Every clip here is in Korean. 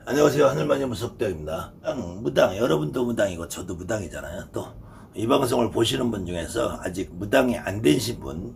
안녕하세요. 하늘마녀 무속대입니다. 무당, 여러분도 무당이고 저도 무당이잖아요. 또 이 방송을 보시는 분 중에서 아직 무당이 안 되신 분,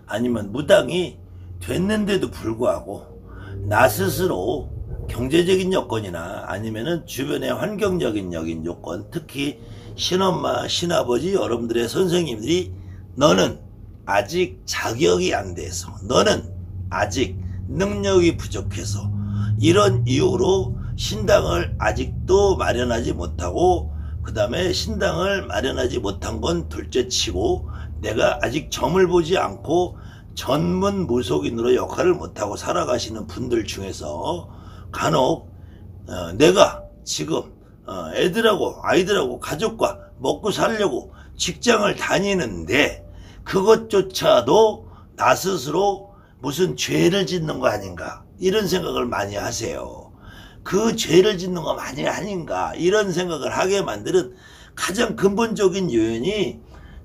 아니면 무당이 됐는데도 불구하고 나 스스로 경제적인 여건이나 아니면은 주변의 환경적인 요건, 특히 신엄마, 신아버지, 여러분들의 선생님들이 너는 아직 자격이 안 돼서, 너는 아직 능력이 부족해서, 이런 이유로 신당을 아직도 마련하지 못하고, 그 다음에 신당을 마련하지 못한 건 둘째치고 내가 아직 점을 보지 않고 전문 무속인으로 역할을 못하고 살아가시는 분들 중에서 간혹 내가 지금 애들하고 아이들하고 가족과 먹고 살려고 직장을 다니는데 그것조차도 나 스스로 무슨 죄를 짓는 거 아닌가, 이런 생각을 많이 하세요. 그 죄를 짓는 거 많이 아닌가, 이런 생각을 하게 만드는 가장 근본적인 요인이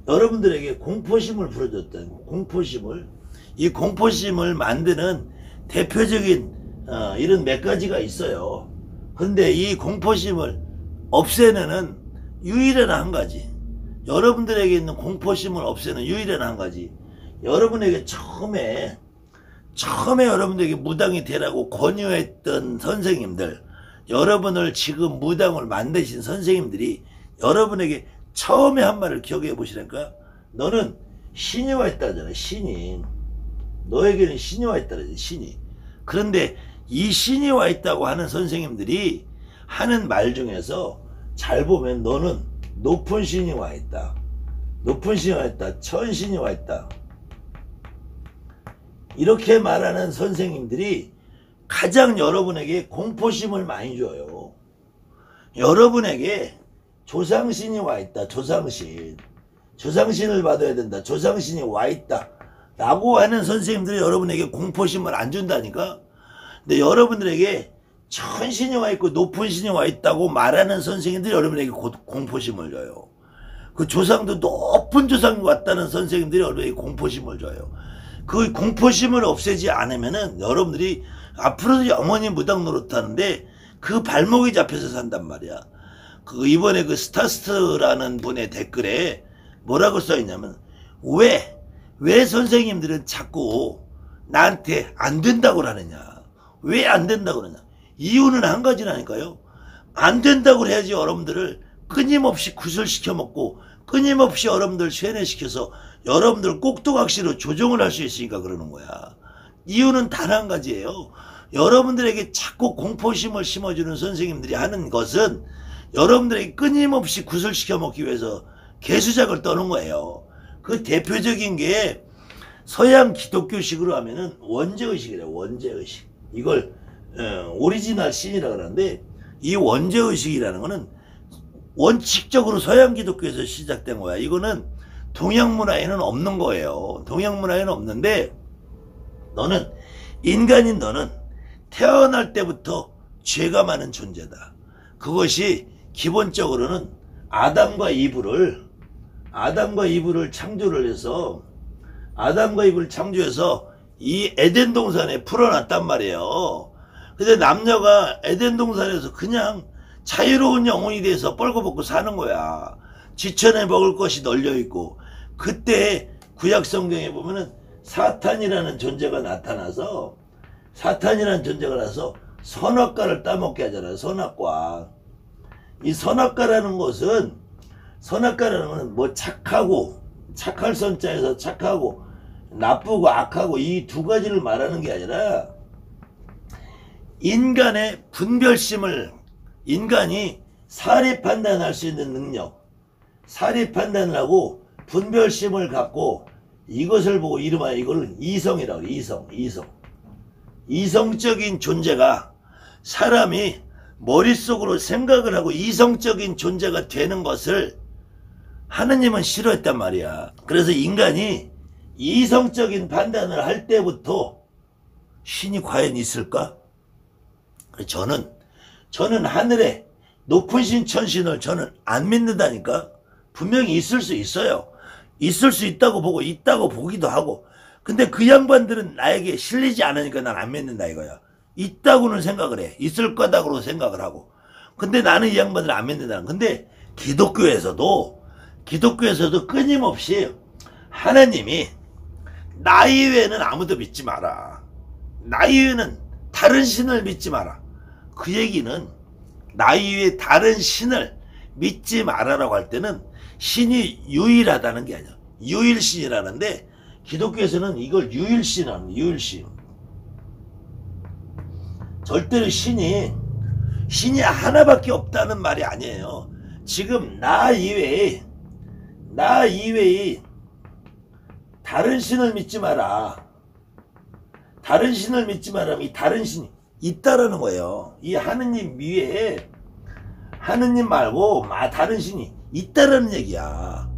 여러분들에게 공포심을 불어줬다는 거. 공포심을, 이 공포심을 만드는 대표적인 이런 몇 가지가 있어요. 근데 이 공포심을 없애는 유일한 한 가지, 여러분들에게 있는 공포심을 없애는 유일한 한 가지, 여러분에게 처음에 여러분들에게 무당이 되라고 권유했던 선생님들, 여러분을 지금 무당을 만드신 선생님들이 여러분에게 처음에 한 말을 기억해 보시라니까. 너는 신이 와 있다잖아요. 신이, 너에게는 신이 와 있다잖아요. 신이. 그런데 이 신이 와 있다고 하는 선생님들이 하는 말 중에서 잘 보면 너는 높은 신이 와 있다, 높은 신이 와 있다, 천신이 와 있다, 이렇게 말하는 선생님들이 가장 여러분에게 공포심을 많이 줘요. 여러분에게 조상신이 와 있다, 조상신을 받아야 된다, 조상신이 와 있다 라고 하는 선생님들이 여러분에게 공포심을 안 준다니까. 근데 여러분들에게 천신이 와 있고 높은 신이 와 있다고 말하는 선생님들이 여러분에게 공포심을 줘요. 그 조상도 높은 조상이 왔다는 선생님들이 여러분에게 공포심을 줘요. 그 공포심을 없애지 않으면은 여러분들이 앞으로도 영원히 무당 노릇하는데 그 발목이 잡혀서 산단 말이야. 그 이번에 그 스타스트라는 분의 댓글에 뭐라고 써있냐면, 왜 선생님들은 자꾸 나한테 안 된다고 하느냐, 왜 안 된다고 그러냐. 이유는 한 가지라니까요. 안 된다고 해야지 여러분들을 끊임없이 구슬시켜 먹고 끊임없이 여러분들 세뇌시켜서 여러분들 꼭두각시로 조종을 할 수 있으니까 그러는 거야. 이유는 단 한 가지예요. 여러분들에게 자꾸 공포심을 심어주는 선생님들이 하는 것은 여러분들에게 끊임없이 구슬시켜 먹기 위해서 개수작을 떠는 거예요. 그 대표적인 게 서양 기독교식으로 하면은 원죄의식이래요. 원죄의식. 이걸 오리지널 신이라고 하는데, 이 원죄의식이라는 거는 원칙적으로 서양 기독교에서 시작된 거야. 이거는 동양 문화에는 없는 거예요. 동양 문화에는 없는데, 너는, 인간인 너는 태어날 때부터 죄가 많은 존재다. 그것이 기본적으로는 아담과 이브를 창조를 해서, 아담과 이브를 창조해서 이 에덴 동산에 풀어놨단 말이에요. 근데 남녀가 에덴 동산에서 그냥 자유로운 영혼이 돼서 뻘거벗고 사는 거야. 지천에 먹을 것이 널려있고. 그때 구약 성경에 보면은 사탄이라는 존재가 나타나서 선악과를 따먹게 하잖아요. 선악과. 이 선악과라는 것은 뭐 착할 선자에서 착하고 나쁘고 악하고 이 두 가지를 말하는 게 아니라, 인간의 분별심을, 인간이 사리 판단할 수 있는 능력, 사리 판단을 하고 분별심을 갖고 이것을 보고 이름하여 이거를 이성이라고 해요. 이성적인 존재가, 사람이 머릿속으로 생각을 하고 이성적인 존재가 되는 것을 하느님은 싫어했단 말이야. 그래서 인간이 이성적인 판단을 할 때부터 신이 과연 있을까? 저는 하늘에 높은 신, 천신을 저는 안 믿는다니까. 분명히 있을 수 있어요. 있을 수 있다고 보고 있다고 보기도 하고. 근데 그 양반들은 나에게 실리지 않으니까 난 안 믿는다 이거야. 있다고는 생각을 해. 있을 거다고 생각을 하고. 근데 나는 이 양반을 안 믿는다는. 근데 기독교에서도 끊임없이 하나님이 나 이외에는 아무도 믿지 마라. 나 이외에는 다른 신을 믿지 마라. 그 얘기는 나 이외에 다른 신을 믿지 마라라고 할 때는 신이 유일하다는 게 아니야. 유일신이라는데 기독교에서는 이걸 유일신이라는 유일신. 절대로 신이 하나밖에 없다는 말이 아니에요. 지금 나 이외에 다른 신을 믿지 마라. 다른 신을 믿지 마라. 이 다른 신이 있다라는 거예요. 이 하느님 위에 하느님 말고 다른 신이 있다라는 얘기야.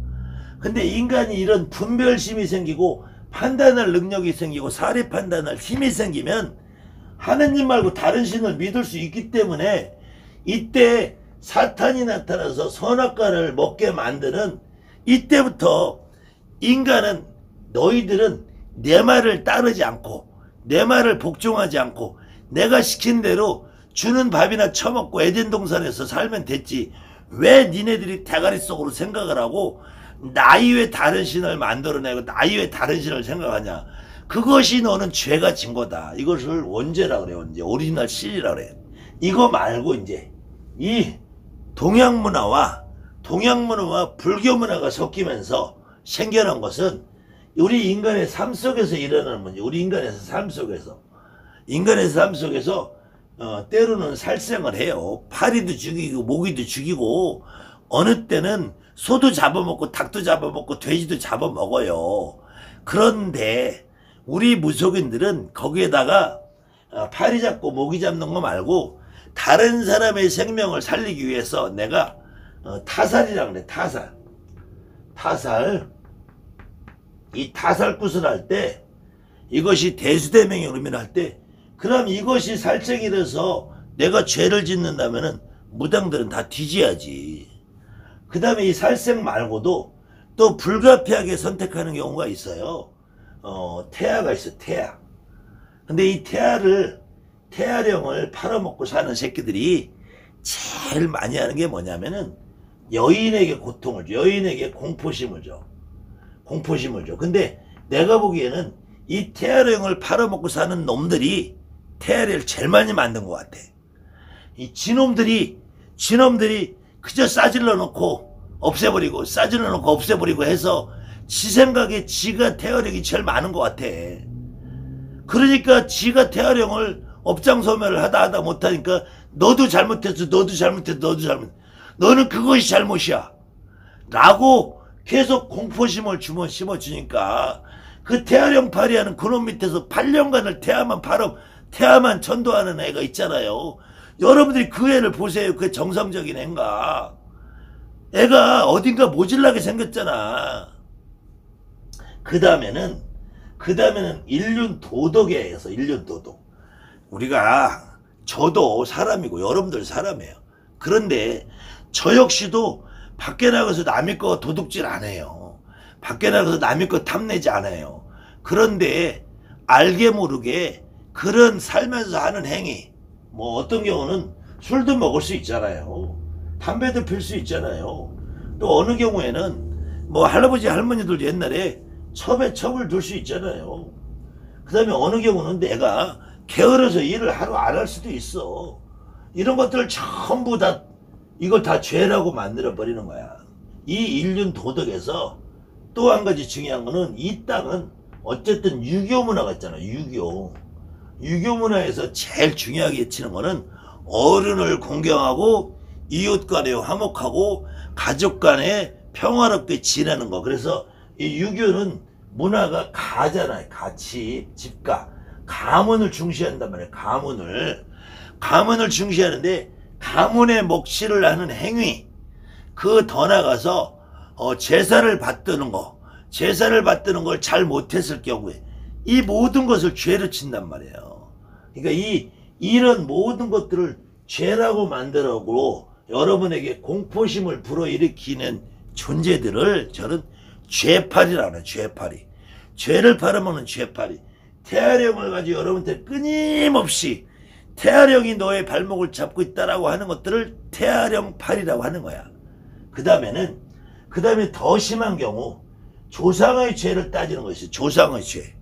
근데 인간이 이런 분별심이 생기고 판단할 능력이 생기고 사리 판단할 힘이 생기면 하느님 말고 다른 신을 믿을 수 있기 때문에 이때 사탄이 나타나서 선악과를 먹게 만드는 이때부터 인간은 너희들은 내 말을 따르지 않고 내 말을 복종하지 않고 내가 시킨 대로 주는 밥이나 처먹고 에덴 동산에서 살면 됐지. 왜 니네들이 대가리 속으로 생각을 하고 나 이외에 다른 신을 만들어내고 나 이외에 다른 신을 생각하냐. 그것이 너는 죄가 진 거다. 이것을 원죄라 그래. 원죄. 오리지널 신이라 그래. 이거 말고 이제 이 동양 문화와 불교 문화가 섞이면서 생겨난 것은 우리 인간의 삶 속에서 일어나는 문제. 우리 인간의 삶 속에서 때로는 살생을 해요. 파리도 죽이고 모기도 죽이고 어느 때는 소도 잡아먹고 닭도 잡아먹고 돼지도 잡아먹어요. 그런데 우리 무속인들은 거기에다가 파리 잡고 모기 잡는 거 말고 다른 사람의 생명을 살리기 위해서 내가 타살이라고 그래. 타살. 이 타살굿을 할 때 이것이 대수대명의 의미를 할 때 그럼 이것이 살생이 돼서 내가 죄를 짓는다면은 무당들은 다 뒤져야지. 그 다음에 이 살생 말고도 또 불가피하게 선택하는 경우가 있어요. 태아가 있어. 태아. 근데 이 태아령을 팔아먹고 사는 새끼들이 제일 많이 하는 게 뭐냐면은 여인에게 고통을 줘. 여인에게 공포심을 줘. 근데 내가 보기에는 이 태아령을 팔아먹고 사는 놈들이 태아령을 제일 많이 만든 것 같아. 이 지놈들이 그저 싸질러 놓고 없애버리고 해서 지 생각에 지가 태아령이 제일 많은 것 같아. 그러니까 지가 태아령을 업장소멸을 하다 못하니까 너도 잘못했어. 너는 그것이 잘못이야. 라고 계속 공포심을 심어주니까 그 태아령 파리하는 그놈 밑에서 8년간을 태아만 전도하는 애가 있잖아요. 여러분들이 그 애를 보세요. 그 정상적인 애인가. 애가 어딘가 모질라게 생겼잖아. 그 다음에는 일륜도덕에 의해서 일륜도덕. 저도 사람이고 여러분들 사람이에요. 그런데 저 역시도 밖에 나가서 남의 거 도둑질 안 해요. 밖에 나가서 남의 거 탐내지 않아요. 그런데 알게 모르게 그런 살면서 하는 행위, 뭐 어떤 경우는 술도 먹을 수 있잖아요. 담배도 필 수 있잖아요. 또 어느 경우에는 뭐 할아버지 할머니들 옛날에 첩을 둘 수 있잖아요. 그 다음에 어느 경우는 내가 게을러서 일을 하루 안 할 수도 있어. 이런 것들을 전부 다 이걸 다 죄라고 만들어 버리는 거야. 이 인륜 도덕에서 또 한 가지 중요한 거는 이 땅은 어쨌든 유교 문화가 있잖아. 유교 문화에서 제일 중요하게 치는 거는 어른을 공경하고 이웃 간에 화목하고 가족 간에 평화롭게 지내는 거. 그래서 이 유교는 문화가 가잖아요. 가치, 집가, 가문을 중시한단 말이에요. 가문을 중시하는데 가문의 몫을 하는 행위, 그 더 나가서 제사를 받드는 걸 잘 못했을 경우에 이 모든 것을 죄로 친단 말이에요. 그러니까 이런 모든 것들을 죄라고 만들고 여러분에게 공포심을 불어일으키는 존재들을 저는 죄팔이라고 해요. 죄팔이. 죄를 팔아먹는 죄팔이. 태아령을 가지고 여러분한테 끊임없이 태아령이 너의 발목을 잡고 있다라고 하는 것들을 태아령팔이라고 하는 거야. 그 다음에 더 심한 경우 조상의 죄를 따지는 것이 조상의 죄.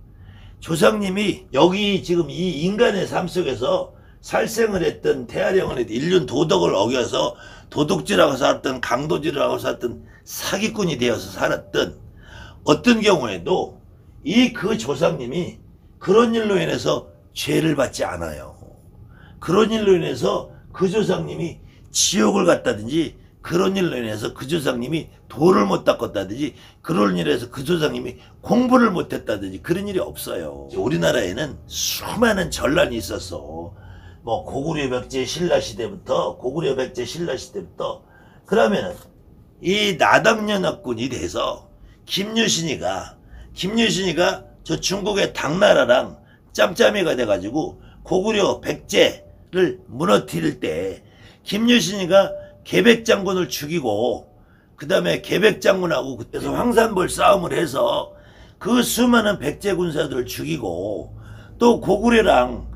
조상님이 여기 지금 이 인간의 삶 속에서 살생을 했던 태아령을 했던 인륜 도덕을 어겨서 도둑질하고 살았던 강도질을 하고 살았던 사기꾼이 되어서 살았던 어떤 경우에도 그 조상님이 그런 일로 인해서 죄를 받지 않아요. 그런 일로 인해서 그 조상님이 지옥을 갔다든지 그런 일로 인해서 그 조상님이 돌을 못 닦았다든지 그런 일로 해서 그 조상님이 공부를 못했다든지 그런 일이 없어요. 우리나라에는 수많은 전란이 있었어. 뭐 고구려 백제 신라 시대부터 그러면은 이 나당연합군이 돼서 김유신이가 저 중국의 당나라랑 짬짬이가 돼가지고 고구려 백제를 무너뜨릴 때 김유신이가 계백장군을 죽이고 그 다음에 계백장군하고 그때서 황산벌 싸움을 해서 그 수많은 백제 군사들을 죽이고 또 고구려랑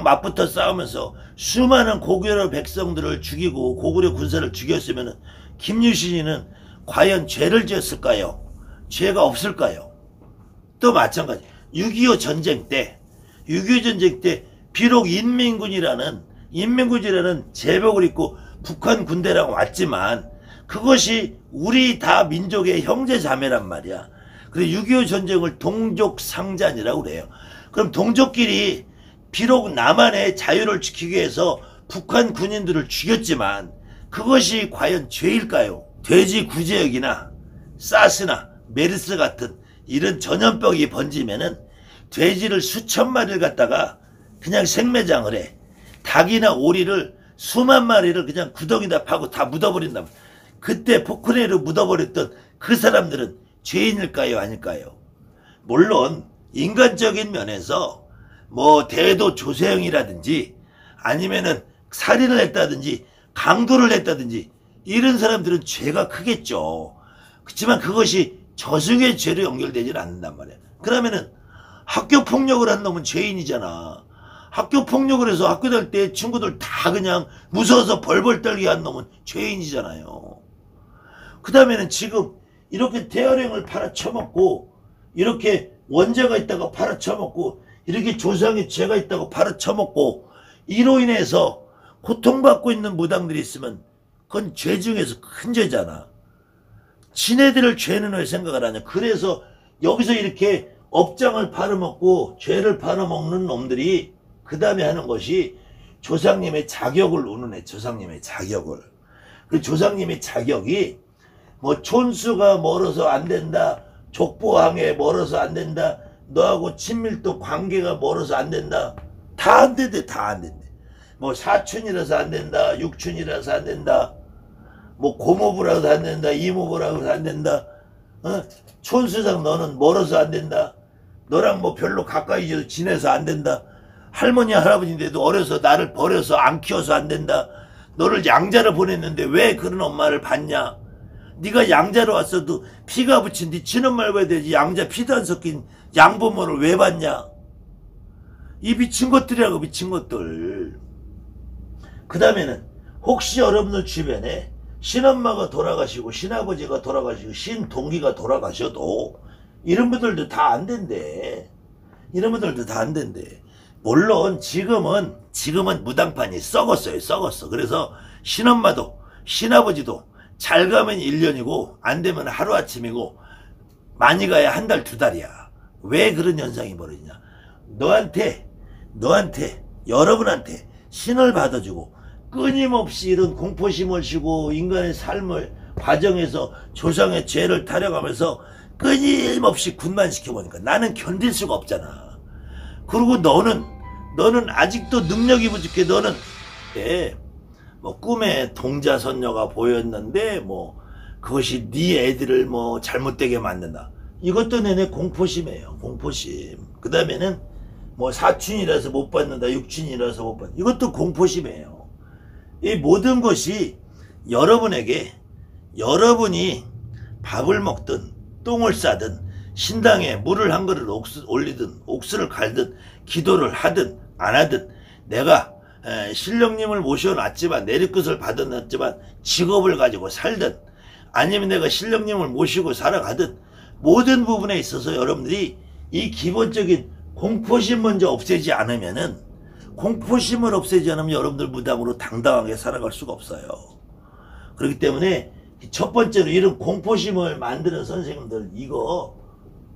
맞붙어 싸우면서 수많은 고구려 백성들을 죽이고 고구려 군사를 죽였으면 김유신이는 과연 죄를 지었을까요? 죄가 없을까요? 또 마찬가지 6.25 전쟁 때 비록 인민군이라는 제복을 입고 북한 군대랑 왔지만 그것이 우리 다 민족의 형제자매란 말이야. 그래 6.25 전쟁을 동족상잔이라고 그래요. 그럼 동족끼리 비록 남한의 자유를 지키기 위해서 북한 군인들을 죽였지만 그것이 과연 죄일까요? 돼지 구제역이나 사스나 메르스 같은 이런 전염병이 번지면은 돼지를 수천 마리를 갖다가 그냥 생매장을 해. 닭이나 오리를 수만 마리를 그냥 구덩이다 파고 다 묻어버린다. 그때 포크레인으로 묻어버렸던 그 사람들은 죄인일까요? 아닐까요? 물론 인간적인 면에서 뭐 대도 조세형이라든지 아니면은 살인을 했다든지 강도를 했다든지 이런 사람들은 죄가 크겠죠. 그렇지만 그것이 저승의 죄로 연결되지는 않는단 말이야. 그러면은 학교 폭력을 한 놈은 죄인이잖아. 학교 폭력을 해서 학교 다닐 때 친구들 다 그냥 무서워서 벌벌 떨게 한 놈은 죄인이잖아요. 그 다음에는 지금 이렇게 태아령을 팔아쳐먹고 이렇게 원죄가 있다고 팔아쳐먹고 이렇게 조상의 죄가 있다고 팔아쳐먹고 이로 인해서 고통받고 있는 무당들이 있으면 그건 죄 중에서 큰 죄잖아. 지네들을 죄는 왜 생각을 하냐. 그래서 여기서 이렇게 업장을 팔아먹고 죄를 팔아먹는 놈들이 그 다음에 하는 것이 조상님의 자격을 우는해. 조상님의 자격을. 그 조상님의 자격이 뭐 촌수가 멀어서 안 된다. 족보항에 멀어서 안 된다. 너하고 친밀도 관계가 멀어서 안 된다. 다 안 된대. 다 안 된대. 뭐 사촌이라서 안 된다. 육촌이라서 안 된다. 뭐 고모부라서 안 된다. 이모부라서 안 된다. 촌수상 너는 멀어서 안 된다. 너랑 뭐 별로 가까이 지내서 안 된다. 할머니 할아버지인데도 어려서 나를 버려서 안 키워서 안 된다. 너를 양자를 보냈는데 왜 그런 엄마를 받냐. 네가 양자로 왔어도 피가 붙인 네 친엄마를 봐야 되지. 양자 피도 안 섞인 양부모를 왜 받냐. 이 미친 것들이라고. 미친 것들. 그 다음에는 혹시 여러분들 주변에 신엄마가 돌아가시고 신아버지가 돌아가시고 신동기가 돌아가셔도 이런 분들도 다 안 된대. 이런 분들도 다 안 된대. 물론 지금은 무당판이 썩었어요. 썩었어. 그래서 신엄마도 신아버지도 잘 가면 1년이고 안 되면 하루아침이고 많이 가야 한 달, 두 달이야. 왜 그런 현상이 벌어지냐. 너한테 여러분한테 신을 받아주고 끊임없이 이런 공포심을 주고 인간의 삶을 과정에서 조상의 죄를 타령하면서 끊임없이 군만시켜보니까 나는 견딜 수가 없잖아. 그리고 너는 아직도 능력이 부족해. 너는 뭐 꿈에 동자선녀가 보였는데 뭐 그것이 네 애들을 뭐 잘못되게 만든다. 이것도 내내 공포심이에요. 공포심. 그 다음에는 뭐 사춘이라서 못 받는다. 육춘이라서 못 받는다. 이것도 공포심이에요. 이 모든 것이 여러분에게 여러분이 밥을 먹든 똥을 싸든 신당에 물을 한 그릇 올리든 옥수를 갈든 기도를 하든 안 하든 내가 신령님을 모셔놨지만 내리끝을 받아놨지만 직업을 가지고 살든 아니면 내가 신령님을 모시고 살아가든 모든 부분에 있어서 여러분들이 이 기본적인 공포심 먼저 없애지 않으면은 공포심을 없애지 않으면 여러분들 무당으로 당당하게 살아갈 수가 없어요. 그렇기 때문에 첫 번째로 이런 공포심을 만드는 선생님들 이거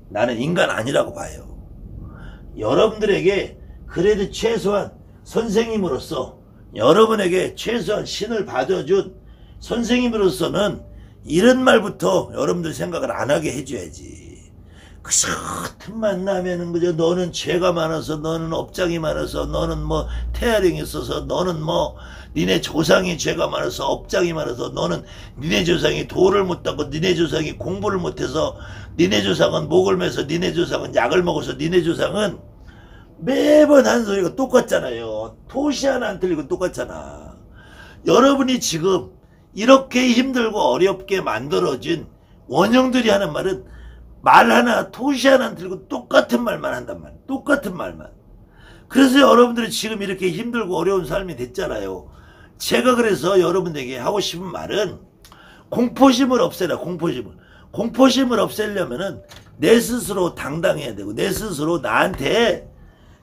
나는 인간 아니라고 봐요. 여러분들에게 그래도 최소한 선생님으로서 여러분에게 최소한 신을 받아준 선생님으로서는 이런 말부터 여러분들 생각을 안 하게 해줘야지. 그 같은 만나면은 그저 너는 죄가 많아서 너는 업장이 많아서 너는 뭐 태아령이 있어서 너는 뭐 니네 조상이 죄가 많아서 업장이 많아서 너는 니네 조상이 도를 못 닦고 니네 조상이 공부를 못해서 니네 조상은 목을 매서 니네 조상은 약을 먹어서 니네 조상은 매번 한 소리가 똑같잖아요. 토시 하나 안 틀리고 똑같잖아. 여러분이 지금 이렇게 힘들고 어렵게 만들어진 원형들이 하는 말은 말 하나 토시 하나 안 틀리고 똑같은 말만 한단 말이야. 똑같은 말만. 그래서 여러분들이 지금 이렇게 힘들고 어려운 삶이 됐잖아요. 제가 그래서 여러분에게 하고 싶은 말은 공포심을 없애라. 공포심을 없애려면은 내 스스로 당당해야 되고 내 스스로 나한테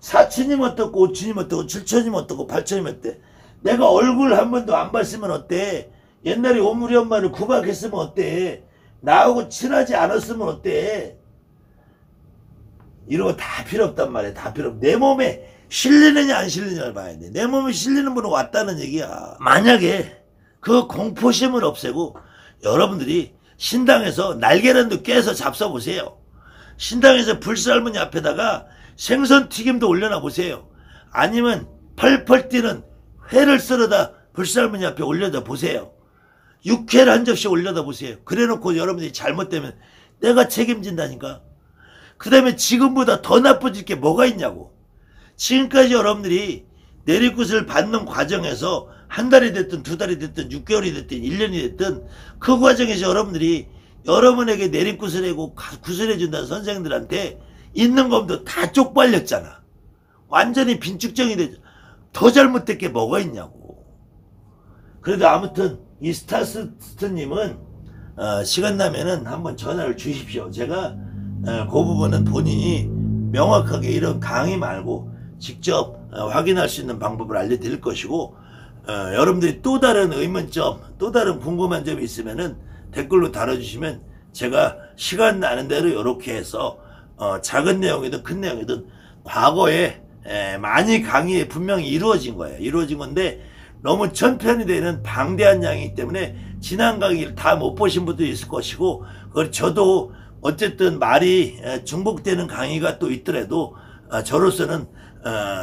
사촌님 어떻고 오촌님 어떻고 칠촌님 어떻고 팔촌님 어때 내가 얼굴 한 번도 안 봤으면 어때 옛날에 오므리 엄마를 구박했으면 어때 나하고 친하지 않았으면 어때 이런 거 다 필요 없단 말이야. 다 필요 없. 내 몸에 실리느냐 안 실리느냐를 봐야 돼. 내 몸에 실리는 분은 왔다는 얘기야. 만약에 그 공포심을 없애고 여러분들이 신당에서 날계란도 깨서 잡숴보세요. 신당에서 불살머니 앞에다가 생선 튀김도 올려놔 보세요. 아니면 펄펄 뛰는 회를 썰어다 불살머니 앞에 올려다 보세요. 육회를 한 접시 올려다 보세요. 그래놓고 여러분들이 잘못되면 내가 책임진다니까. 그 다음에 지금보다 더 나빠질 게 뭐가 있냐고. 지금까지 여러분들이 내리굿을 받는 과정에서 한 달이 됐든 두 달이 됐든 6개월이 됐든 1년이 됐든 그 과정에서 여러분들이 여러분에게 내리굿을 해고 구슬해준다는 선생님들한테 있는 것도 다 쪽팔렸잖아. 완전히 빈축정이 되죠. 더 잘못된 게 뭐가 있냐고. 그래도 아무튼 이 스타스트님은 시간 나면은 한번 전화를 주십시오. 제가 그 부분은 본인이 명확하게 이런 강의 말고 직접 확인할 수 있는 방법을 알려드릴 것이고 여러분들이 또 다른 의문점 또 다른 궁금한 점이 있으면은 댓글로 달아주시면 제가 시간 나는 대로 이렇게 해서 작은 내용이든 큰 내용이든 과거에 많이 강의에 분명히 이루어진 거예요. 이루어진 건데 너무 천편이 되는 방대한 양이기 때문에 지난 강의를 다 못 보신 분도 있을 것이고 그걸 저도 어쨌든 말이 중복되는 강의가 또 있더라도 저로서는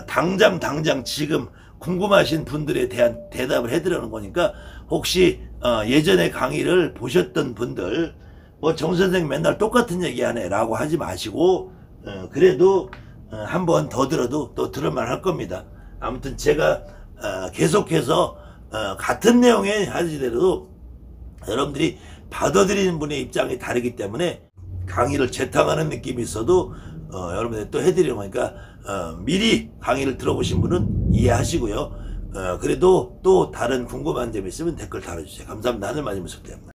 당장 지금 궁금하신 분들에 대한 대답을 해드리는 거니까 혹시 예전에 강의를 보셨던 분들 뭐 정 선생 맨날 똑같은 얘기하네 라고 하지 마시고 그래도 한 번 더 들어도 또 들을만 할 겁니다. 아무튼 제가 계속해서 같은 내용에 하시더라도 여러분들이 받아들이는 분의 입장이 다르기 때문에 강의를 재탕하는 느낌이 있어도 여러분들 또 해드리는 거니까 미리 강의를 들어보신 분은 이해하시고요. 그래도 또 다른 궁금한 점이 있으면 댓글 달아주세요. 감사합니다. 하늘 맞으면 속대합니다.